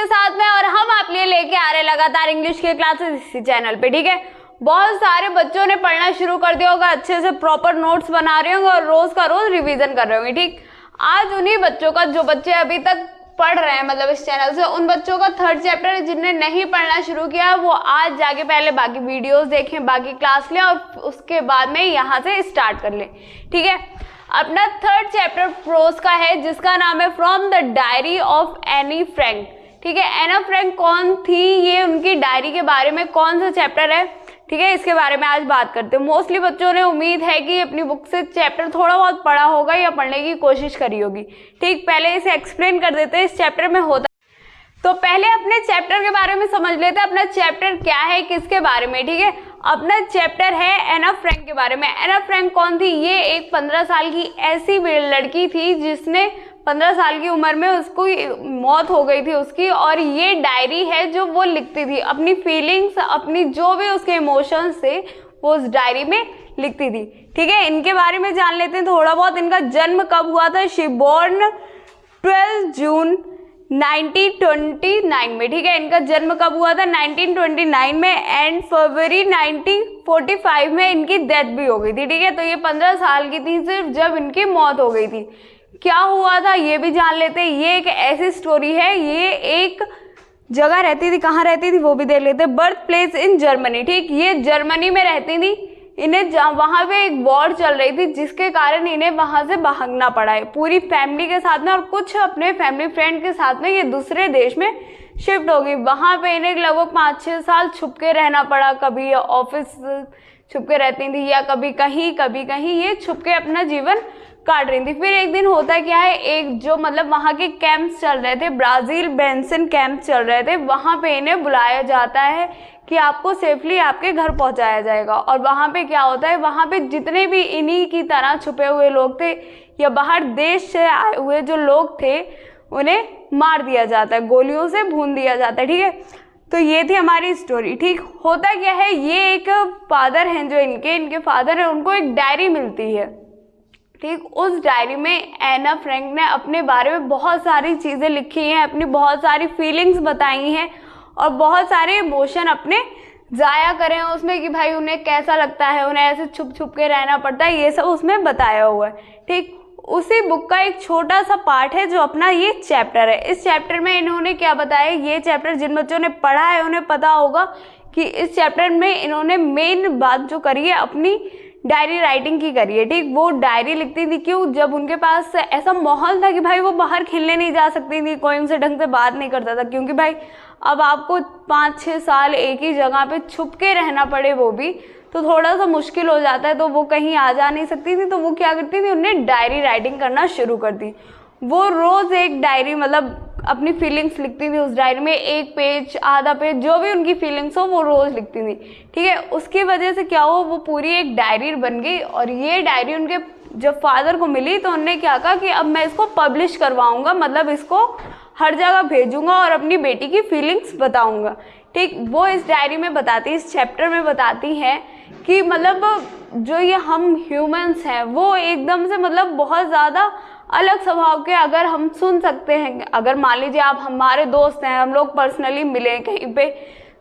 के साथ में और हम आप लिए लेके आ रहे लगातार इंग्लिश के क्लासेस इसी चैनल पे। ठीक है, बहुत सारे बच्चों ने पढ़ना शुरू कर दिया होगा, अच्छे से प्रॉपर नोट्स बना रहे होंगे और रोज का रोज रिवीजन कर रहे होंगे। ठीक, आज उन्हीं बच्चों का, जो बच्चे अभी तक पढ़ रहे हैं मतलब इस चैनल से, उन बच्चों का 3rd चैप्टर जिनने नहीं पढ़ना शुरू किया वो आज जाके पहले बाकी वीडियोस देखें, बाकी क्लास लें और उसके बाद में यहाँ से स्टार्ट कर लें। ठीक है, अपना 3rd चैप्टर प्रोज का है जिसका नाम है from the diary of Anne Frank. ठीक है, एना फ्रैंक कौन थी, ये उनकी डायरी के बारे में कौन सा चैप्टर है, ठीक है, इसके बारे में आज बात करते हैं। मोस्टली बच्चों ने उम्मीद है कि अपनी बुक से चैप्टर थोड़ा बहुत पढ़ा होगा या पढ़ने की कोशिश करी होगी। ठीक, पहले इसे एक्सप्लेन कर देते हैं इस चैप्टर में होता। तो पहले अपने चैप्टर के बारे में समझ लेते हैं, अपना चैप्टर क्या है, किसके बारे में। ठीक है, अपना चैप्टर है एना फ्रैंक के बारे में। एना फ्रैंक कौन थी, ये एक 15 साल की ऐसी लड़की थी जिसने 15 साल की उम्र में उसको मौत हो गई थी उसकी, और ये डायरी है जो वो लिखती थी, अपनी फीलिंग्स, अपनी जो भी उसके इमोशंस थे वो उस डायरी में लिखती थी। ठीक है, इनके बारे में जान लेते हैं थोड़ा बहुत। इनका जन्म कब हुआ था, शी बोर्न 12 जून 1929 में। ठीक है, इनका जन्म कब हुआ था, 1929 में, एंड फरवरी 1945 में इनकी डेथ भी हो गई थी। ठीक है, तो ये 15 साल की थी सिर्फ जब इनकी मौत हो गई थी। क्या हुआ था ये भी जान लेते हैं। ये एक ऐसी स्टोरी है, ये एक जगह रहती थी, कहाँ रहती थी वो भी देख लेते हैं। Birth place in Germany. ठीक, ये जर्मनी में रहती थी, इन्हें वहां पे एक वॉर चल रही थी जिसके कारण इन्हें वहां से भागना पड़ा है पूरी फैमिली के साथ में, और कुछ अपने फैमिली फ्रेंड के साथ में ये दूसरे देश में शिफ्ट हो गई। वहां पे इन्हें लगभग 5-6 साल छुप के रहना पड़ा, कभी ऑफिस छुप के रहती थी या कभी कहीं ये छुप के अपना जीवन काट रही थी। फिर एक दिन होता क्या है, एक जो मतलब वहाँ के कैंप्स चल रहे थे, ब्राजील बेंसन कैंप चल रहे थे, वहाँ पे इन्हें बुलाया जाता है कि आपको सेफली आपके घर पहुँचाया जाएगा। और वहाँ पे क्या होता है, वहाँ पे जितने भी इन्हीं की तरह छुपे हुए लोग थे या बाहर देश से आए हुए जो लोग थे उन्हें मार दिया जाता है, गोलियों से भून दिया जाता है। ठीक है, तो ये थी हमारी स्टोरी। ठीक, होता क्या है, ये एक फादर हैं जो इनके फादर हैं, उनको एक डायरी मिलती है। ठीक, उस डायरी में एना फ्रैंक ने अपने बारे में बहुत सारी चीज़ें लिखी हैं, अपनी बहुत सारी फीलिंग्स बताई हैं और बहुत सारे इमोशन अपने जाया करे हैं उसमें कि भाई उन्हें कैसा लगता है, उन्हें ऐसे छुप छुप के रहना पड़ता है, ये सब उसमें बताया हुआ है। ठीक, उसी बुक का एक छोटा सा पार्ट है जो अपना ये चैप्टर है। इस चैप्टर में इन्होंने क्या बताया, ये चैप्टर जिन बच्चों ने पढ़ा है उन्हें पता होगा कि इस चैप्टर में इन्होंने मेन बात जो करी है अपनी डायरी राइटिंग की करी है। ठीक, वो डायरी लिखती थी क्यों, जब उनके पास ऐसा माहौल था कि भाई वो बाहर खेलने नहीं जा सकती थी, कोई उनसे ढंग से बात नहीं करता था, क्योंकि भाई अब आपको 5-6 साल एक ही जगह पे छुप के रहना पड़े, वो भी तो थोड़ा सा मुश्किल हो जाता है। तो वो कहीं आ जा नहीं सकती थी, तो वो क्या करती थी, उन्हें डायरी राइटिंग करना शुरू कर दी। वो रोज़ एक डायरी मतलब अपनी फीलिंग्स लिखती थी उस डायरी में, 1 पेज, आधा पेज, जो भी उनकी फीलिंग्स हो वो रोज़ लिखती थी। ठीक है, उसकी वजह से क्या हो, वो पूरी एक डायरी बन गई। और ये डायरी उनके जब फादर को मिली तो उन्होंने क्या कहा कि अब मैं इसको पब्लिश करवाऊंगा, मतलब इसको हर जगह भेजूंगा और अपनी बेटी की फीलिंग्स बताऊंगा। ठीक, वो इस डायरी में बताती, इस चैप्टर में बताती हैं कि मतलब जो ये हम ह्यूमंस हैं वो एकदम से मतलब बहुत ज़्यादा अलग स्वभाव के, अगर हम सुन सकते हैं, अगर मान लीजिए आप हमारे दोस्त हैं, हम लोग पर्सनली मिले कहीं पे,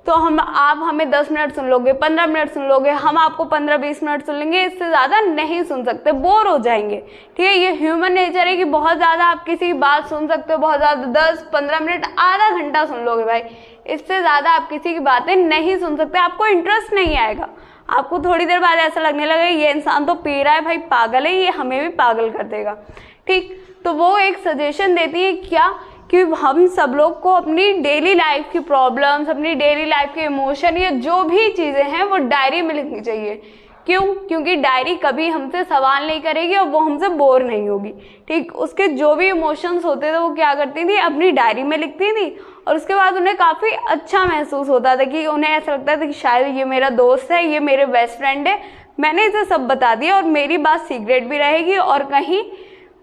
तो आप हमें 10 मिनट सुन लोगे, 15 मिनट सुन लोगे, हम आपको 15-20 मिनट सुन लेंगे, इससे ज़्यादा नहीं सुन सकते, बोर हो जाएंगे। ठीक है, ये ह्यूमन नेचर है कि बहुत ज़्यादा आप किसी की बात सुन सकते हो, बहुत ज़्यादा 10-15 मिनट, आधा घंटा सुन लोगे भाई, इससे ज़्यादा आप किसी की बातें नहीं सुन सकते, आपको इंटरेस्ट नहीं आएगा। आपको थोड़ी देर बाद ऐसा लगने लगेगा ये इंसान तो पी रहा है, भाई पागल है, ये हमें भी पागल कर देगा। ठीक, तो वो एक सजेशन देती है क्या कि हम सब लोग को अपनी डेली लाइफ की प्रॉब्लम्स, अपनी डेली लाइफ के इमोशन, या जो भी चीज़ें हैं वो डायरी में लिखनी चाहिए। क्यों, क्योंकि डायरी कभी हमसे सवाल नहीं करेगी और वो हमसे बोर नहीं होगी। ठीक, उसके जो भी इमोशंस होते थे वो क्या करती थी, अपनी डायरी में लिखती थी, और उसके बाद उन्हें काफ़ी अच्छा महसूस होता था कि उन्हें ऐसा लगता था कि शायद ये मेरा दोस्त है, ये मेरे बेस्ट फ्रेंड है, मैंने इसे सब बता दिया और मेरी बात सीक्रेट भी रहेगी और कहीं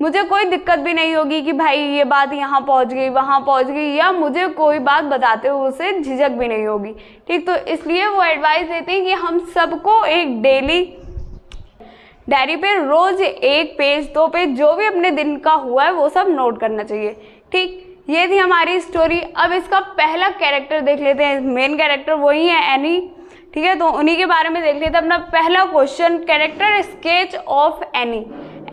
मुझे कोई दिक्कत भी नहीं होगी कि भाई ये बात यहाँ पहुँच गई, वहाँ पहुँच गई, या मुझे कोई बात बताते हुए उसे झिझक भी नहीं होगी। ठीक, तो इसलिए वो एडवाइस देती हैं कि हम सबको एक डेली डायरी पे रोज 1 पेज 2 पेज जो भी अपने दिन का हुआ है वो सब नोट करना चाहिए। ठीक, ये थी हमारी स्टोरी। अब इसका पहला कैरेक्टर देख लेते हैं, मेन कैरेक्टर वही है एनी, ठीक है, तो उन्हीं के बारे में देख लेते हैं। अपना पहला question, character sketch of any.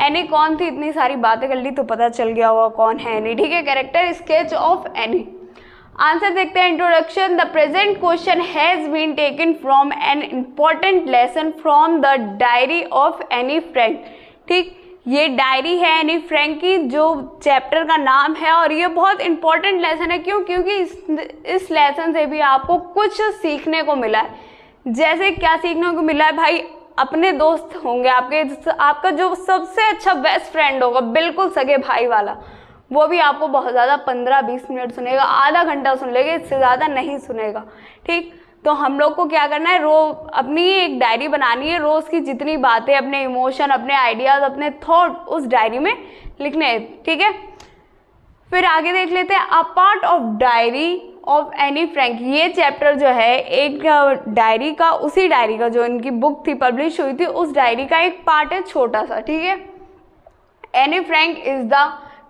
Any कौन थी, इतनी सारी बातें कर ली तो पता चल गया होगा कौन है एनी, ठीक है। Character sketch of Anne. Answer देखते हैं। Introduction, the present question has been taken from an important lesson from the diary of Anne Frank. ठीक, ये डायरी है एनी फ्रैंक की, जो चैप्टर का नाम है, और ये बहुत इंपॉर्टेंट लेसन है। क्यों? क्योंकि इस लेसन से भी आपको कुछ सीखने को मिला है। जैसे क्या सीखने को मिला है भाई, अपने दोस्त होंगे आपके, आपका जो सबसे अच्छा बेस्ट फ्रेंड होगा, बिल्कुल सगे भाई वाला, वो भी आपको बहुत ज़्यादा 15-20 मिनट सुनेगा, आधा घंटा सुन लेगा, इससे ज़्यादा नहीं सुनेगा। ठीक, तो हम लोग को क्या करना है, अपनी एक डायरी बनानी है, रोज़ की जितनी बातें, अपने इमोशन, अपने आइडियाज़, अपने थॉट उस डायरी में लिखने हैं। ठीक है, फिर आगे देख लेते हैं। A part of diary of Anne Frank. ये चैप्टर जो है एक डायरी का, उसी डायरी का जो इनकी बुक थी, पब्लिश हुई थी, उस डायरी का एक पार्ट है, छोटा सा। ठीक है, Anne Frank is the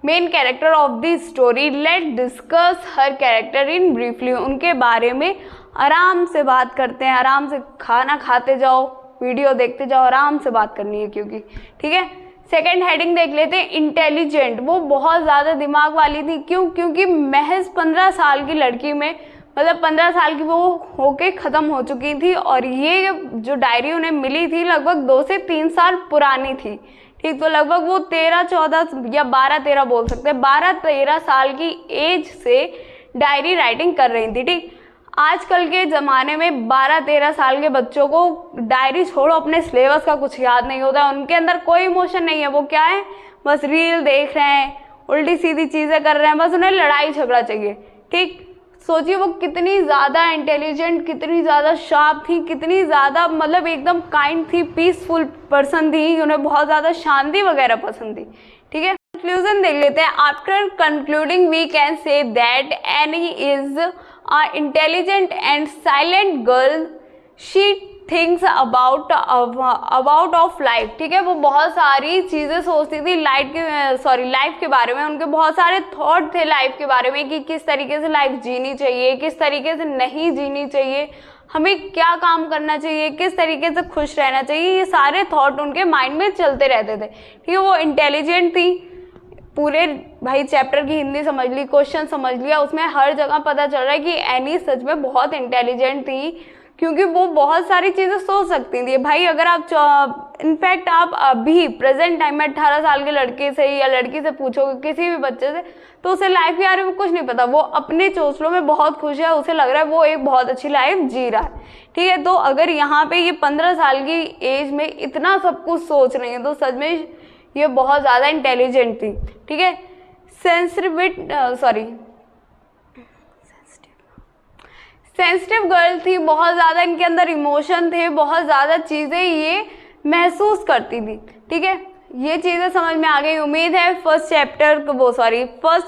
main character of the story. Let discuss her character in briefly. उनके बारे में आराम से बात करते हैं, आराम से खाना खाते जाओ, वीडियो देखते जाओ, आराम से बात करनी है क्योंकि, ठीक है। सेकंड हेडिंग देख लेते हैं, इंटेलिजेंट। वो बहुत ज़्यादा दिमाग वाली थी। क्यों? क्योंकि महज 15 साल की लड़की में, मतलब 15 साल की वो होके ख़त्म हो चुकी थी, और ये जो डायरी उन्हें मिली थी लगभग 2 से 3 साल पुरानी थी। ठीक, तो लगभग वो 13-14 या 12-13 बोल सकते हैं, 12-13 साल की एज से डायरी राइटिंग कर रही थी। ठीक, आजकल के ज़माने में 12-13 साल के बच्चों को डायरी छोड़ो, अपने सिलेबस का कुछ याद नहीं होता है, उनके अंदर कोई इमोशन नहीं है। वो क्या है, बस रील देख रहे हैं, उल्टी सीधी चीज़ें कर रहे हैं, बस उन्हें लड़ाई झगड़ा चाहिए। ठीक, सोचिए वो कितनी ज़्यादा इंटेलिजेंट, कितनी ज़्यादा शार्प थी, कितनी ज़्यादा मतलब एकदम काइंड थी, पीसफुल पर्सन थी, उन्हें बहुत ज़्यादा शांति वगैरह पसंद थी। ठीक है, कंक्लूजन देख लेते हैं। After concluding we can say that Anne is a intelligent and silent girl. She thinks about of life. ठीक है, वो बहुत सारी चीज़ें सोचती थी लाइफ के बारे में। उनके बहुत सारे थॉट थे लाइफ के बारे में कि किस तरीके से लाइफ जीनी चाहिए, किस तरीके से नहीं जीनी चाहिए, हमें क्या काम करना चाहिए, किस तरीके से खुश रहना चाहिए। ये सारे थॉट उनके माइंड में चलते रहते थे। ठीक है, वो इंटेलिजेंट थी। पूरे भाई चैप्टर की हिंदी समझ ली, क्वेश्चन समझ लिया, उसमें हर जगह पता चल रहा है कि एनी सच में बहुत इंटेलिजेंट थी, क्योंकि वो बहुत सारी चीज़ें सोच सकती थी। भाई अगर आप इनफैक्ट आप अभी प्रेजेंट टाइम में 18 साल के लड़के से या लड़की से पूछोगे, किसी भी बच्चे से, तो उसे लाइफ के बारे में कुछ नहीं पता। वो अपने चोचलों में बहुत खुश है, उसे लग रहा है वो एक बहुत अच्छी लाइफ जी रहा है। ठीक है, तो अगर यहाँ पे ये 15 साल की एज में इतना सब कुछ सोच रही है, तो सच में ये बहुत ज़्यादा इंटेलिजेंट थी। ठीक है, सेंसिटिव गर्ल थी, बहुत ज़्यादा इनके अंदर इमोशन थे, बहुत ज़्यादा चीज़ें ये महसूस करती थी। ठीक है, ये चीज़ें समझ में आ गई। उम्मीद है फर्स्ट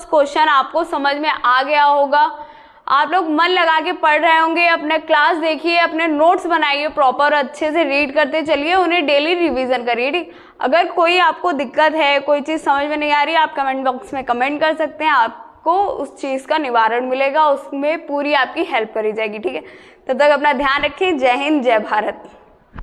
क्वेश्चन आपको समझ में आ गया होगा। आप लोग मन लगा के पढ़ रहे होंगे, अपने क्लास देखिए, अपने नोट्स बनाइए, प्रॉपर अच्छे से रीड करते चलिए, उन्हें डेली रिवीजन करिए। ठीक, अगर कोई आपको दिक्कत है, कोई चीज़ समझ में नहीं आ रही, आप कमेंट बॉक्स में कमेंट कर सकते हैं, आपको उस चीज़ का निवारण मिलेगा, उसमें पूरी आपकी हेल्प करी जाएगी। ठीक है, तब तक अपना ध्यान रखें। जय हिंद, जय भारत।